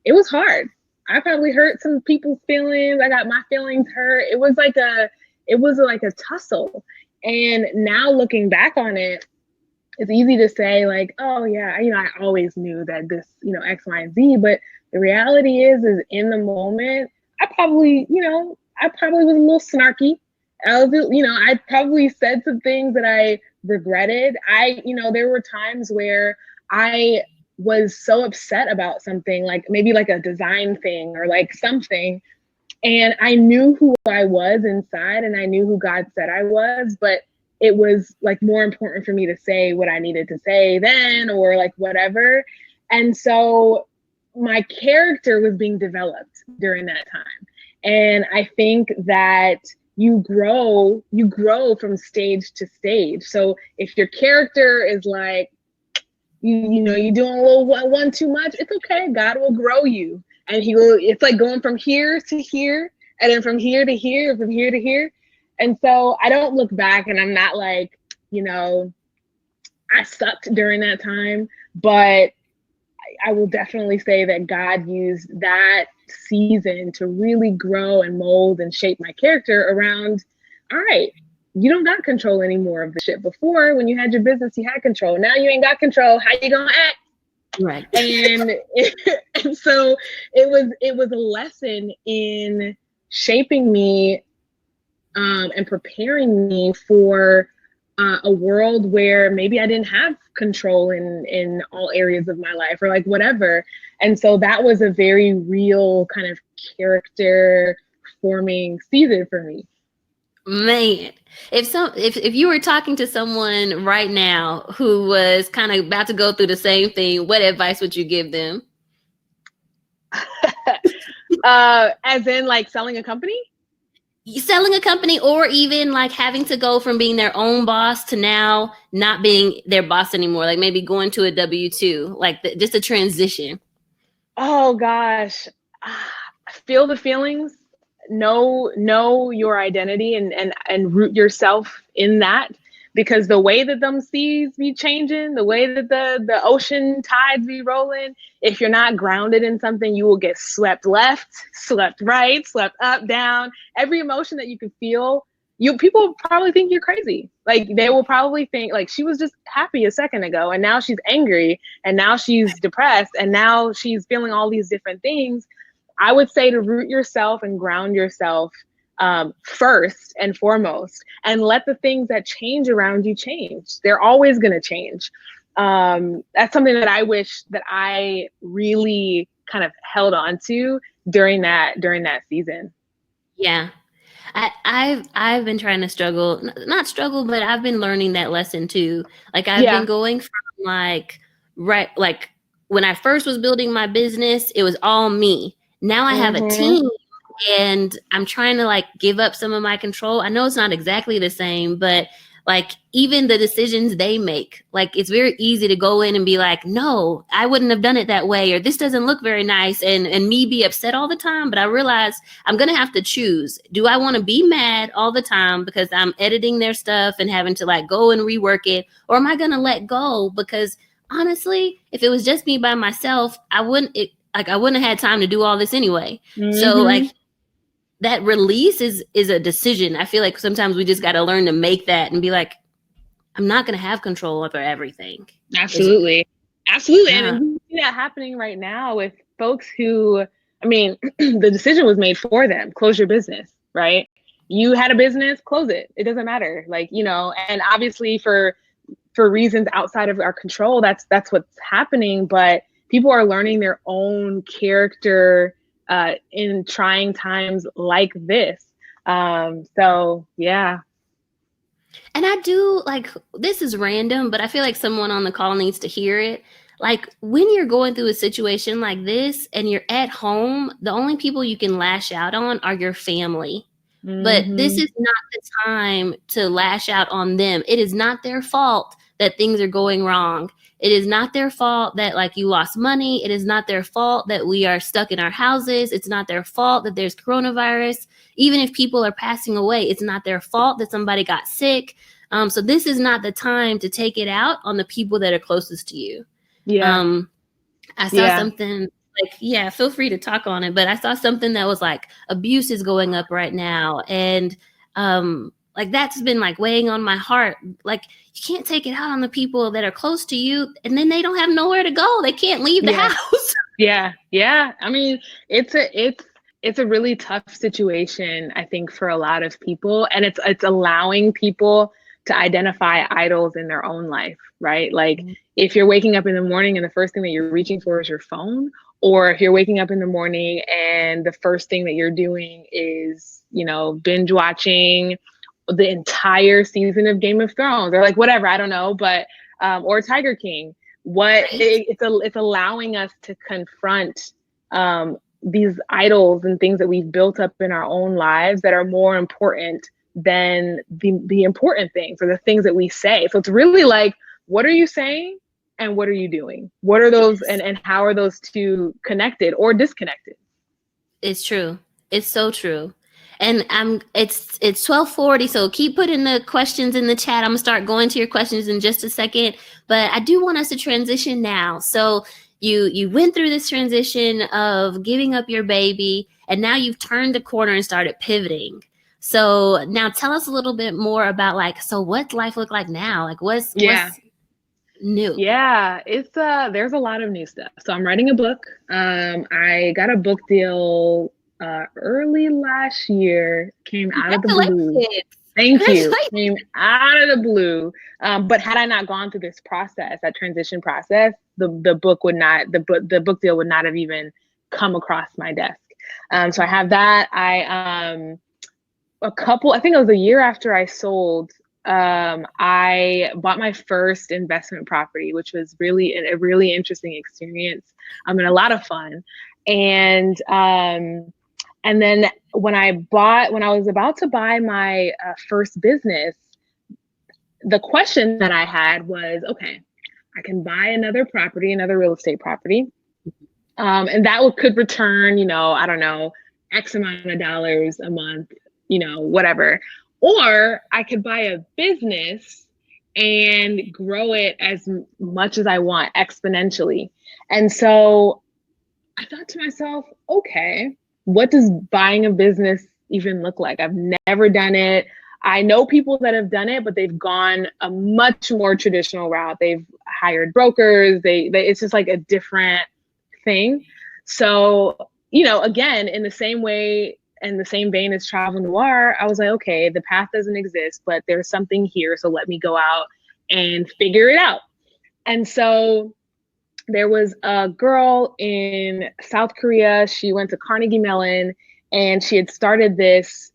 it was hard. I probably hurt some people's feelings. I got my feelings hurt. It was like a tussle. And now looking back on it, it's easy to say like, oh yeah, I always knew that this, X, Y, and Z. But the reality is in the moment, I probably was a little snarky. I probably said some things that I regretted. There were times where I was so upset about something, like maybe like a design thing or like something. And I knew who I was inside and I knew who God said I was, but it was like more important for me to say what I needed to say then or like whatever. And so my character was being developed during that time. And I think that you grow from stage to stage. So if your character is like, you know, you're doing a little one too much, it's okay. God will grow you. And he will, it's like going from here to here, and then from here to here, from here to here. And so I don't look back and I'm not like, you know, I sucked during that time, but I will definitely say that God used that season to really grow and mold and shape my character around, all right, you don't got control anymore of the shit. Before, when you had your business, you had control. Now you ain't got control. How you gonna act? Right. And so it was a lesson in shaping me and preparing me for a world where maybe I didn't have control in all areas of my life or like whatever. And so that was a very real kind of character forming season for me. Man, if you were talking to someone right now who was kind of about to go through the same thing, what advice would you give them? As in like selling a company? Selling a company, or even like having to go from being their own boss to now not being their boss anymore, like maybe going to a W-2, like just a transition. Oh gosh, feel the feelings, know your identity and root yourself in that, because the way that them seas be changing, the way that the ocean tides be rolling, if you're not grounded in something, you will get swept left, swept right, swept up, down. Every emotion that you can feel, people probably think you're crazy. Like they will probably think like she was just happy a second ago and now she's angry and now she's depressed and now she's feeling all these different things. I would say to root yourself and ground yourself first and foremost, and let the things that change around you change. They're always going to change. That's something that I wish that I really kind of held on to during that season. Yeah. I've been trying to not struggle, but I've been learning that lesson too. Like I've been going from like when I first was building my business, it was all me. Now I have a team and I'm trying to like give up some of my control. I know it's not exactly the same, but like even the decisions they make, like it's very easy to go in and be like, no, I wouldn't have done it that way, or this doesn't look very nice, and me be upset all the time. But I realize I'm gonna have to choose. Do I want to be mad all the time because I'm editing their stuff and having to like go and rework it, or am I gonna let go? Because honestly, if it was just me by myself, I wouldn't have had time to do all this anyway. So like that release is a decision. I feel like sometimes we just got to learn to make that and be like, I'm not going to have control over everything. Absolutely. Absolutely. Yeah. And you see that happening right now with folks who, I mean, the decision was made for them. Close your business, right? You had a business, close it. It doesn't matter. Like, you know, and obviously for reasons outside of our control, that's what's happening. But people are learning their own character in trying times like this. So yeah. And I do like, this is random, but I feel like someone on the call needs to hear it. Like when you're going through a situation like this and you're at home, the only people you can lash out on are your family. But this is not the time to lash out on them. It is not their fault that things are going wrong. It is not their fault that like you lost money. It is not their fault that we are stuck in our houses. It's not their fault that there's coronavirus. Even if people are passing away, it's not their fault that somebody got sick. So this is not the time to take it out on the people that are closest to you. Yeah. I saw something like, yeah, feel free to talk on it, but I saw something that was like abuse is going up right now. And like that's been like weighing on my heart. Like you can't take it out on the people that are close to you and then they don't have nowhere to go. They can't leave the house. Yeah. I mean, it's a really tough situation, I think, for a lot of people. And it's allowing people to identify idols in their own life, right? Like if you're waking up in the morning and the first thing that you're reaching for is your phone, or if you're waking up in the morning and the first thing that you're doing is, you know, binge watching the entire season of Game of Thrones, or like whatever, I don't know, but or Tiger King. It's allowing us to confront these idols and things that we've built up in our own lives that are more important than the important things, or the things that we say. So it's really like, what are you saying and what are you doing? What are those, and how are those two connected or disconnected? It's true. It's so true. And it's 12:40, so keep putting the questions in the chat. I'm gonna start going to your questions in just a second, but I do want us to transition now. So you went through this transition of giving up your baby, and now you've turned the corner and started pivoting. So now tell us a little bit more about, like, so what's life look like now? Like what's new? Yeah, it's there's a lot of new stuff. So I'm writing a book. I got a book deal early last year, came out of the blue. Thank you. Came out of the blue. But had I not gone through this process, that transition process, the book deal would not have even come across my desk. So I have that. I think it was a year after I sold, I bought my first investment property, which was really a really interesting experience, and a lot of fun. And then when I was about to buy my first business, the question that I had was, okay, I can buy another real estate property, and that could return, you know, I don't know, X amount of dollars a month, you know, whatever. Or I could buy a business and grow it as much as I want exponentially. And so I thought to myself, okay, what does buying a business even look like? I've never done it. I know people that have done it, but they've gone a much more traditional route. They've hired brokers. It's just like a different thing. So, you know, again, in the same way, in the same vein as Travel Noire, I was like, okay, the path doesn't exist, but there's something here. So let me go out and figure it out. And so there was a girl in South Korea. She went to Carnegie Mellon, and she had started this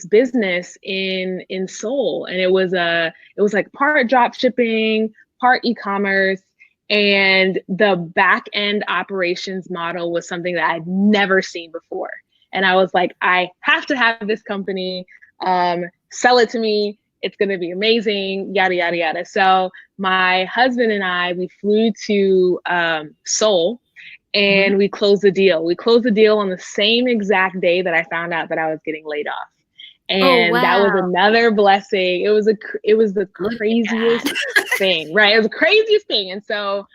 business in Seoul. And it was like part drop shipping, part e-commerce. And the back end operations model was something that I'd never seen before. And I was like, I have to have this company, sell it to me. It's going to be amazing, yada, yada, yada. So my husband and I, we flew to Seoul, and we closed the deal. We closed the deal on the same exact day that I found out that I was getting laid off. And that was another blessing. It was the craziest thing, right? It was the craziest thing. And so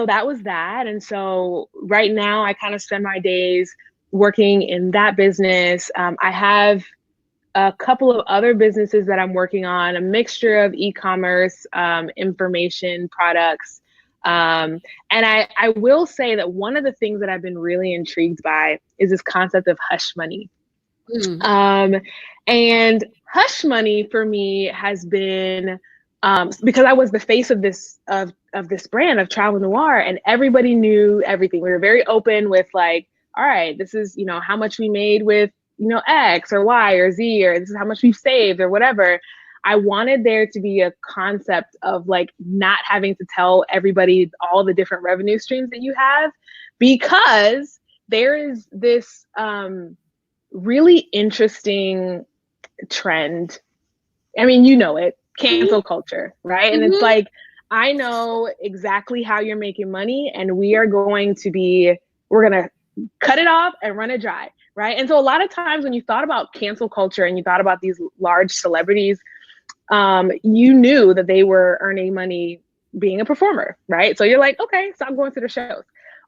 that was that. And so right now I kind of spend my days working in that business. I have a couple of other businesses that I'm working on, a mixture of e-commerce, information products. And I will say that one of the things that I've been really intrigued by is this concept of hush money. And hush money for me has been, because I was the face of this brand of Travel Noire, and everybody knew everything. We were very open with like, all right, this is, you know, how much we made with, you know, X or Y or Z, or this is how much we've saved or whatever. I wanted there to be a concept of like not having to tell everybody all the different revenue streams that you have, because there is this really interesting trend. I mean, you know it, cancel culture, right? And it's like, I know exactly how you're making money, and we're going to cut it off and run it dry, right? And so a lot of times when you thought about cancel culture and you thought about these large celebrities, you knew that they were earning money being a performer, right? So you're like, okay, stop going to the shows.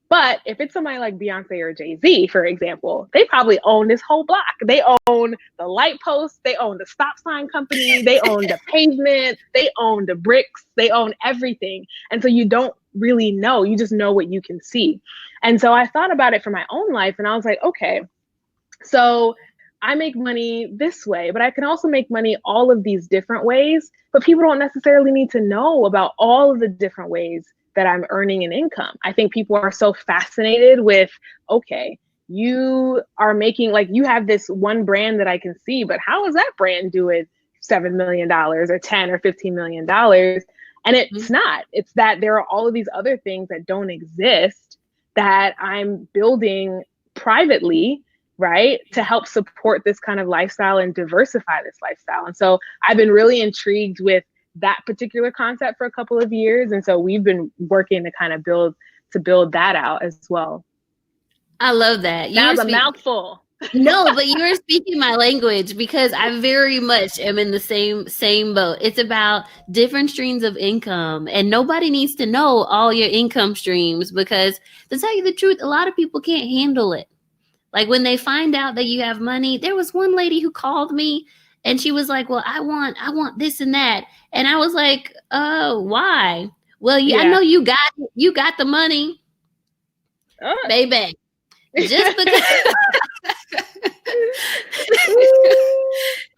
But if it's somebody like Beyonce or Jay-Z, for example, they probably own this whole block. They own the light posts, they own the stop sign company, they own the pavement, they own the bricks, they own everything. And so you don't really know, you just know what you can see. And so I thought about it for my own life, and I was like, okay, so I make money this way, but I can also make money all of these different ways. But people don't necessarily need to know about all of the different ways that I'm earning an income. I think people are so fascinated with, okay, you are making, like, you have this one brand that I can see, but how is that brand doing $7 million or 10 or $15 million? And it's not. It's that there are all of these other things that don't exist that I'm building privately, right, to help support this kind of lifestyle and diversify this lifestyle. And so I've been really intrigued with that particular concept for a couple of years. And so we've been working to kind of build that out as well. I love that. That was a mouthful. No, but you were speaking my language, because I very much am in the same boat. It's about different streams of income, and nobody needs to know all your income streams, because to tell you the truth, a lot of people can't handle it. Like when they find out that you have money, there was one lady who called me and she was like, well, I want this and that. And I was like, why? Well, I know you got the money, baby. Just because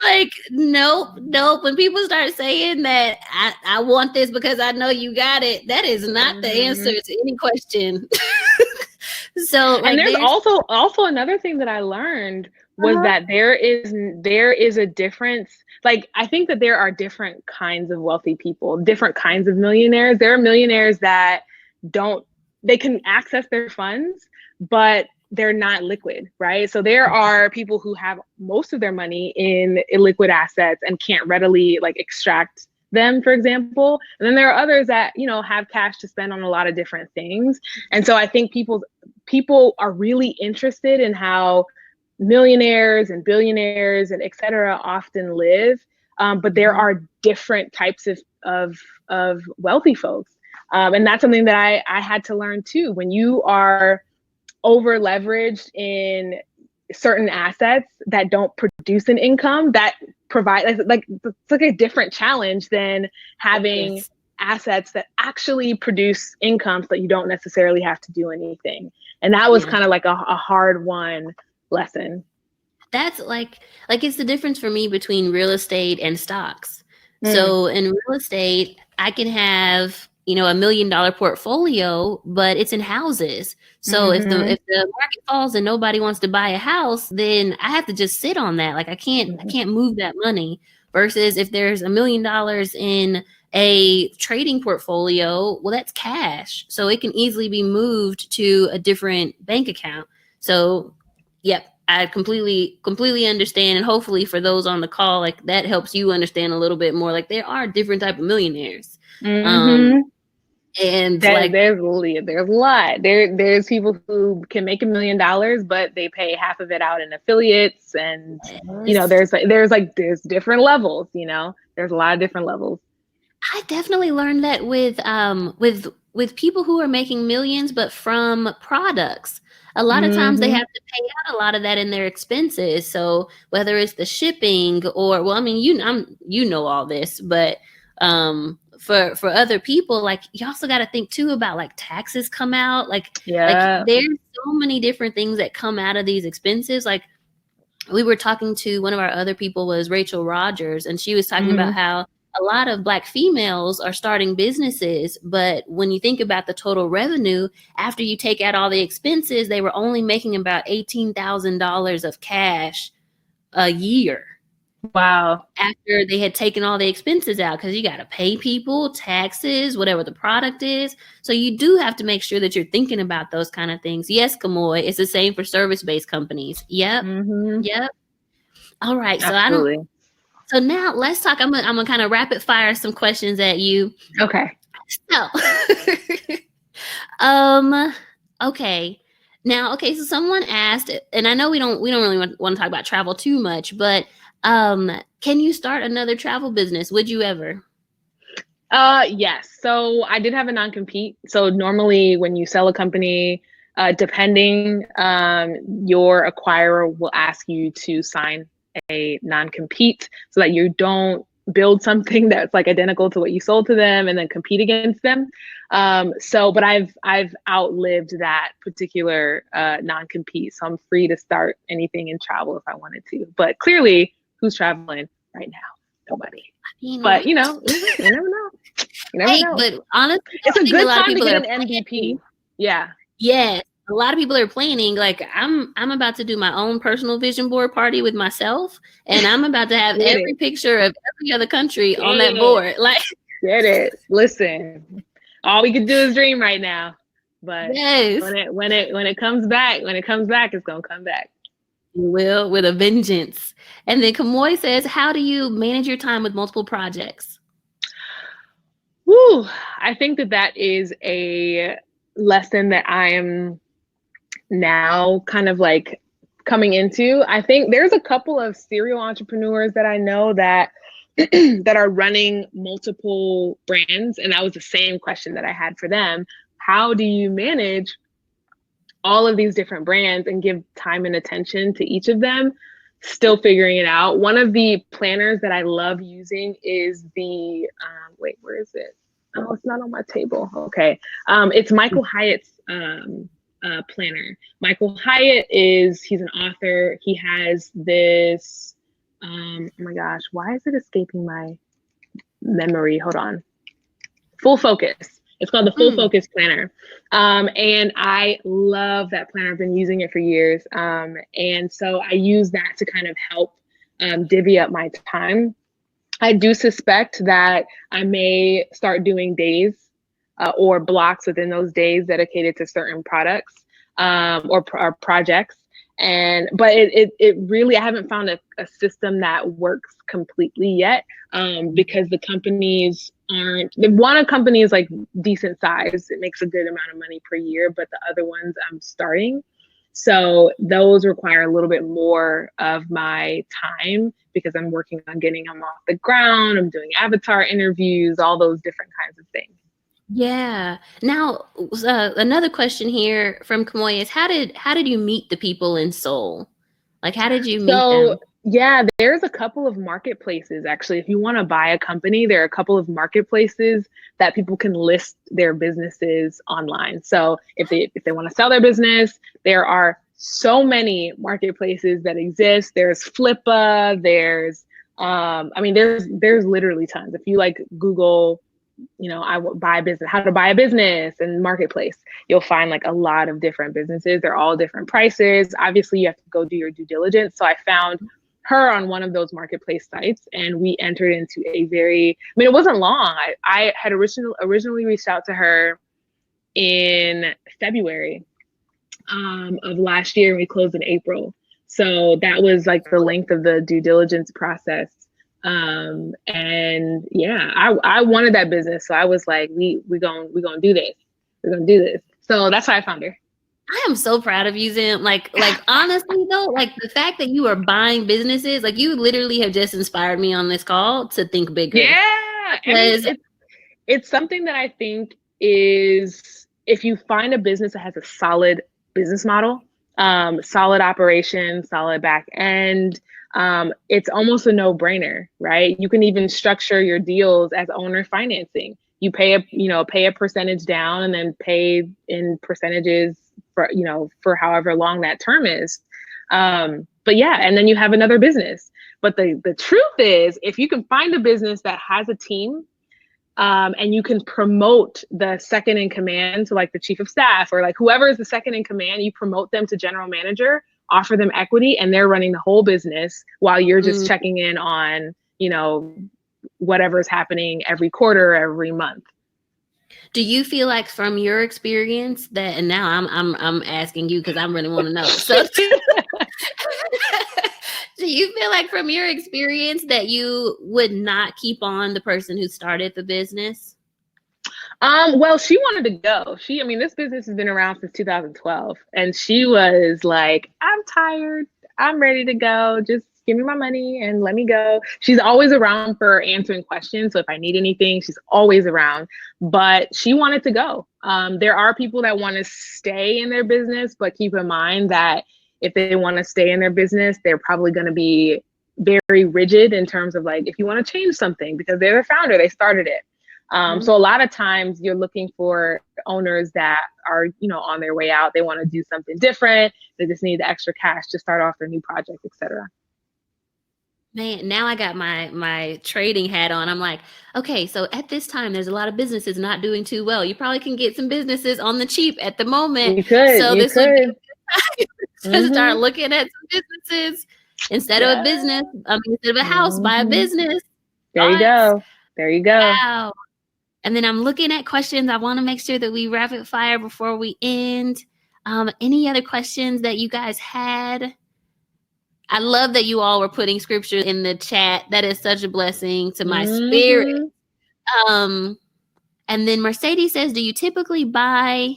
like, nope. When people start saying that I want this because I know you got it, that is not the answer to any question. So, like, and there's also another thing that I learned was that there is a difference. Like, I think that there are different kinds of wealthy people, different kinds of millionaires. There are millionaires that they can access their funds, but they're not liquid, right? So there are people who have most of their money in illiquid assets and can't readily like extract them, for example. And then there are others that, have cash to spend on a lot of different things. And so I think people are really interested in how millionaires and billionaires and et cetera often live. But there are different types of wealthy folks. And that's something that I had to learn too. When you are over leveraged in certain assets that don't produce an income, that provide it's like a different challenge than having assets that actually produce income so that you don't necessarily have to do anything. And that was kind of like a hard won lesson. That's like it's the difference for me between real estate and stocks. So in real estate, I can have $1 million portfolio, but it's in houses. So if the market falls and nobody wants to buy a house, then I have to just sit on that. Like I can't move that money. Versus if there's $1 million in a trading portfolio, well, that's cash. So it can easily be moved to a different bank account. So, yep. I completely understand. And hopefully for those on the call, like that helps you understand a little bit more. Like there are different type of millionaires. And there's a lot. There's people who can make $1 million, but they pay half of it out in affiliates, and there's different levels. There's a lot of different levels. I definitely learned that with people who are making millions, but from products. A lot of times they have to pay out a lot of that in their expenses. So whether it's the shipping or, well, I mean, you know all this, but for other people, like you also got to think too about like taxes come out. Like there's so many different things that come out of these expenses. Like we were talking to one of our other people was Rachel Rogers, and she was talking about how a lot of Black females are starting businesses, but when you think about the total revenue, after you take out all the expenses, they were only making about $18,000 of cash a year. Wow. After they had taken all the expenses out, because you got to pay people, taxes, whatever the product is. So you do have to make sure that you're thinking about those kind of things. Yes, Kamoy, it's the same for service-based companies. Yep. Yep. All right. Absolutely. So now let's talk. I'm gonna kind of rapid fire some questions at you. Okay. So, okay. Now, okay. So someone asked, and I know we don't really want to talk about travel too much, but can you start another travel business? Would you ever? Yes. So I did have a non-compete. So normally when you sell a company, depending, your acquirer will ask you to sign a non-compete so that you don't build something that's like identical to what you sold to them and then compete against them. But I've outlived that particular non-compete. So I'm free to start anything in travel if I wanted to. But clearly, who's traveling right now? Nobody. But you know, you never know. You never know. But honestly, it's a good time to get an MVP. MVP. Yeah. Yes. A lot of people are planning. Like I'm about to do my own personal vision board party with myself, and I'm about to have every picture of every other country on that board. Like, get it. Listen, all we can do is dream right now. But yes, when it comes back, it's gonna come back. You will, with a vengeance. And then Kamoy says, how do you manage your time with multiple projects? Woo, I think that is a lesson that I am now kind of like coming into. I think there's a couple of serial entrepreneurs that I know that that are running multiple brands, and that was the same question that I had for them. How do you manage all of these different brands and give time and attention to each of them? Still figuring it out. One of the planners that I love using is the wait, where is it? Oh, it's not on my table. Okay. It's Michael Hyatt's planner. Michael Hyatt he's an author. He has this, oh my gosh, why is it escaping my memory? Hold on. Full Focus. It's called the Full Focus Planner. And I love that planner. I've been using it for years. And so I use that to kind of help divvy up my time. I do suspect that I may start doing days or blocks within those days dedicated to certain products or projects. But it really, I haven't found a system that works completely yet because the companies one of company is like decent size. It makes a good amount of money per year, but the other ones I'm starting. So those require a little bit more of my time because I'm working on getting them off the ground. I'm doing avatar interviews, all those different kinds of things. Yeah. Now, another question here from Kamoy is how did you meet the people in Seoul? Like, how did you meet them? Yeah, there's a couple of marketplaces actually. If you want to buy a company, there are a couple of marketplaces that people can list their businesses online. So if they want to sell their business, there are so many marketplaces that exist. There's Flippa, there's there's literally tons. If you like Google, I will buy a business, how to buy a business and marketplace, you'll find like a lot of different businesses. They're all different prices. Obviously you have to go do your due diligence. So I found her on one of those marketplace sites and we entered into it wasn't long. I had originally reached out to her in February of last year and we closed in April. So that was like the length of the due diligence process. And yeah, I wanted that business. So I was like, we gonna do this. We're gonna do this. So that's how I found her. I am so proud of you, Zim. Like honestly though, like the fact that you are buying businesses, like you literally have just inspired me on this call to think bigger. Yeah. It's something that I think is, if you find a business that has a solid business model, solid operation, solid back end, it's almost a no-brainer, right? You can even structure your deals as owner financing. You pay a percentage down and then pay in percentages for however long that term is. But yeah, and then you have another business. But the truth is, if you can find a business that has a team, and you can promote the second in command to like the chief of staff or like whoever is the second in command, you promote them to general manager, offer them equity, and they're running the whole business while you're just checking in on, whatever's happening every quarter, every month. Do you feel like from your experience that, and now I'm asking you because I really want to know. So do you feel like from your experience that you would not keep on the person who started the business? Well, she wanted to go. This business has been around since 2012 and she was like, I'm tired. I'm ready to go. Just give me my money and let me go. She's always around for answering questions. So if I need anything, she's always around, but she wanted to go. There are people that want to stay in their business, but keep in mind that if they want to stay in their business, they're probably going to be very rigid in terms of like, if you want to change something, because they're the founder, they started it. So a lot of times you're looking for owners that are, you know, on their way out. They want to do something different. They just need the extra cash to start off their new project, etc. Man, now I got my trading hat on. I'm like, okay, so at this time, there's a lot of businesses not doing too well. You probably can get some businesses on the cheap at the moment. You could. So you this would could. be to start looking at some businesses instead of a business. I mean, instead of a house, buy a business. There you go. There you go. Wow. And then I'm looking at questions. I want to make sure that we rapid fire before we end. Any other questions that you guys had? I love that you all were putting scripture in the chat. That is such a blessing to my spirit. And then Mercedes says, do you typically buy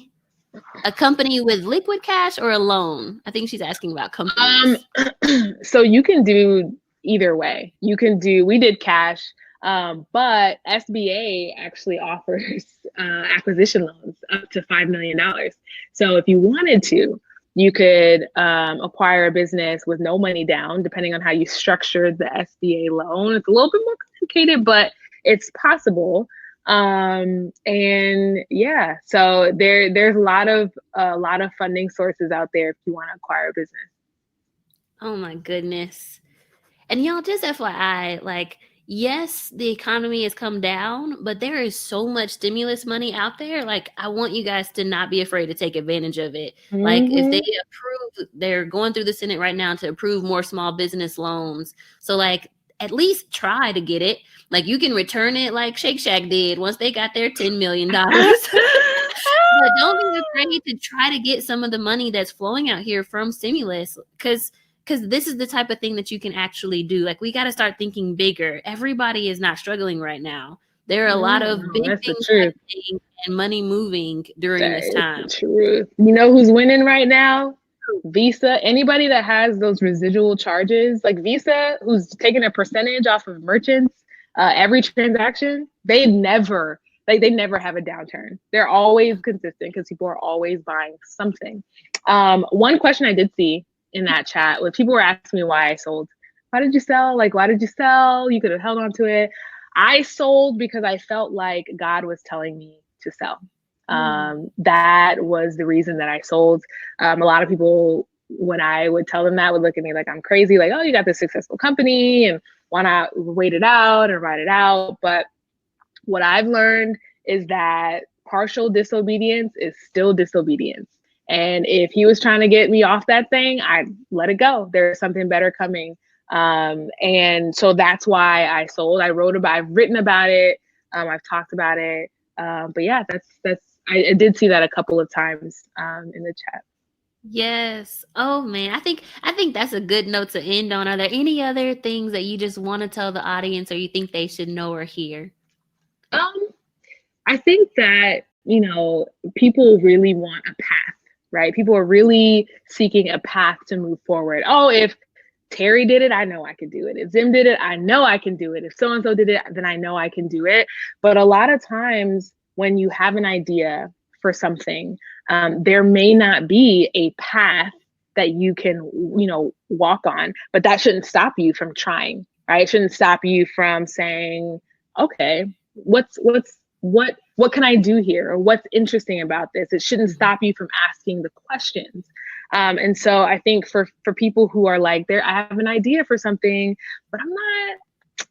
a company with liquid cash or a loan? I think she's asking about companies. So you can do either way. We did cash, but SBA actually offers acquisition loans up to $5 million. So if you wanted to, you could acquire a business with no money down, depending on how you structured the SBA loan. It's a little bit more complicated, but it's possible. And yeah, so there's a lot of funding sources out there if you want to acquire a business. Oh my goodness. And y'all, just FYI, like, yes, the economy has come down, but there is so much stimulus money out there. Like, I want you guys to not be afraid to take advantage of it. Like, if they approve, they're going through the Senate right now to approve more small business loans. So, like, at least try to get it. Like, you can return it like Shake Shack did once they got their $10 million. But don't be afraid to try to get some of the money that's flowing out here from stimulus, because this is the type of thing that you can actually do. Like, we got to start thinking bigger. Everybody is not struggling right now. There are a lot of big things happening and money moving during this time. Truth. You know who's winning right now? Visa. Anybody that has those residual charges, like Visa, who's taking a percentage off of merchants, every transaction, they never have a downturn. They're always consistent because people are always buying something. One question I did see in that chat was people were asking me why I sold. Why did you sell? Like, why did you sell? You could have held on to it. I sold because I felt like God was telling me to sell. That was the reason that I sold. A lot of people, when I would tell them that, would look at me like I'm crazy. Like, oh, you got this successful company and why not wait it out and ride it out? But what I've learned is that partial disobedience is still disobedience. And if he was trying to get me off that thing, I'd let it go. There's something better coming. And so that's why I sold. I've written about it. I've talked about it. But yeah, I did see that a couple of times in the chat. Yes. Oh man, I think that's a good note to end on. Are there any other things that you just want to tell the audience, or you think they should know or hear? I think that, you know, people really want a path, right? People are really seeking a path to move forward. Oh, if Teri did it, I know I can do it. If Zim did it, I know I can do it. If so-and-so did it, then I know I can do it. But a lot of times when you have an idea for something, there may not be a path that you can, you know, walk on, but that shouldn't stop you from trying, right? It shouldn't stop you from saying, okay, what can I do here? Or what's interesting about this? It shouldn't stop you from asking the questions. And so I think for people who are like, I have an idea for something, but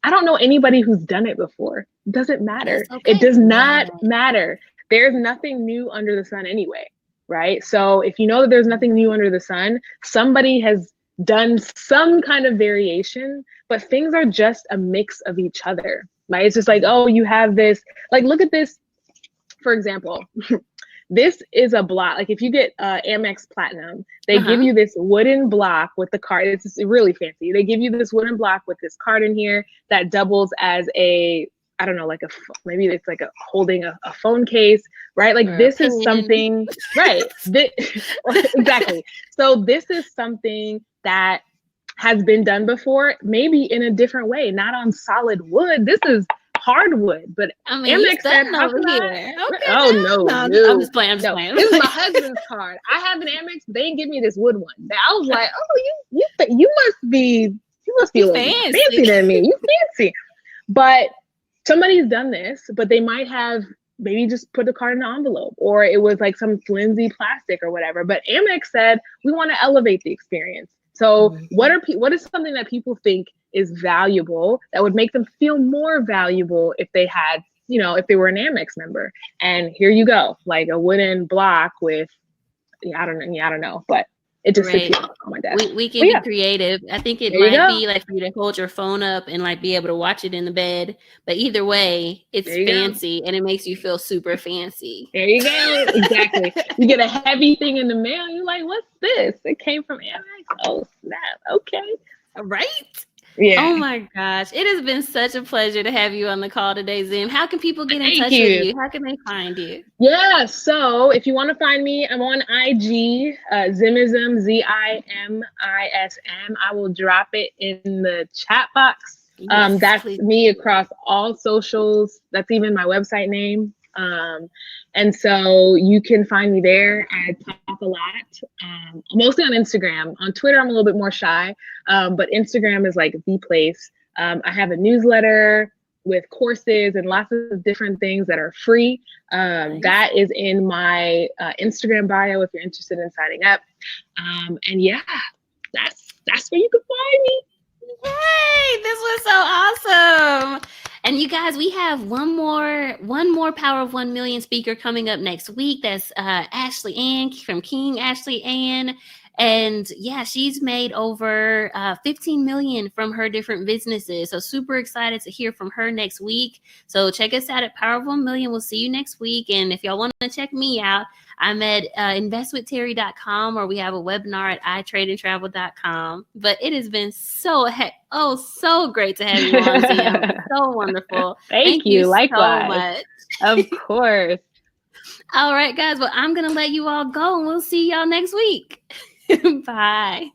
I don't know anybody who's done it before. It doesn't matter. Okay. It does not matter. There's nothing new under the sun anyway, right? So if you know that there's nothing new under the sun, somebody has done some kind of variation, but things are just a mix of each other, right? It's just like, oh, you have this, like, look at this, for example. This is a block. Like if you get Amex Platinum, they give you this wooden block with the card. It's really fancy. They give you this wooden block with this card in here that doubles as a, I don't know, like maybe it's like holding a phone case, right? Like this is something, right? Exactly. So this is something that has been done before, maybe in a different way, not on solid wood. This is hardwood, but I mean, Amex said, over here. Okay, oh no, I'm just playing. This is my husband's card. I have an Amex, but they didn't give me this wood one. I was like, oh, you must be a You little more fancy. fancy than me. You fancy. But somebody's done this, but they might have maybe just put the card in an envelope, or it was like some flimsy plastic or whatever. But Amex said, we want to elevate the experience. So what is something that people think is valuable that would make them feel more valuable if they had, you know, if they were an Amex member? And here you go, like a wooden block with, I don't know, but it just sits here on my desk. We can be creative. I think it might be like for you to hold your phone up and like be able to watch it in the bed. But either way, it's fancy and it makes you feel super fancy. There you go. Exactly. You get a heavy thing in the mail. You're like, what's this? It came from Amex. Oh, snap. Okay. Right? Yeah. Oh my gosh. It has been such a pleasure to have you on the call today, Zim. How can people get in touch with you? How can they find you? Yeah, so if you want to find me, I'm on IG, Zimism, Zimism. I will drop it in the chat box. Yes, that's please. Me across all socials. That's even my website name. And so you can find me there. I talk a lot, mostly on Instagram. On Twitter, I'm a little bit more shy, but Instagram is like the place. I have a newsletter with courses and lots of different things that are free. That is in my Instagram bio if you're interested in signing up. And yeah, that's where you can find me. Yay! This was so awesome. And you guys, we have one more Power of 1 Million speaker coming up next week. That's Ashley Ann from King Ashley Ann. And yeah, she's made over 15 million from her different businesses. So super excited to hear from her next week. So check us out at Power of 1 Million. We'll see you next week. And if y'all want to check me out, I'm at investwithteri.com, or we have a webinar at itradeandtravel.com. But it has been so great to have you on, Zim. So wonderful. Thank you. Likewise. So much. Of course. All right, guys. Well, I'm going to let you all go, and we'll see y'all next week. Bye.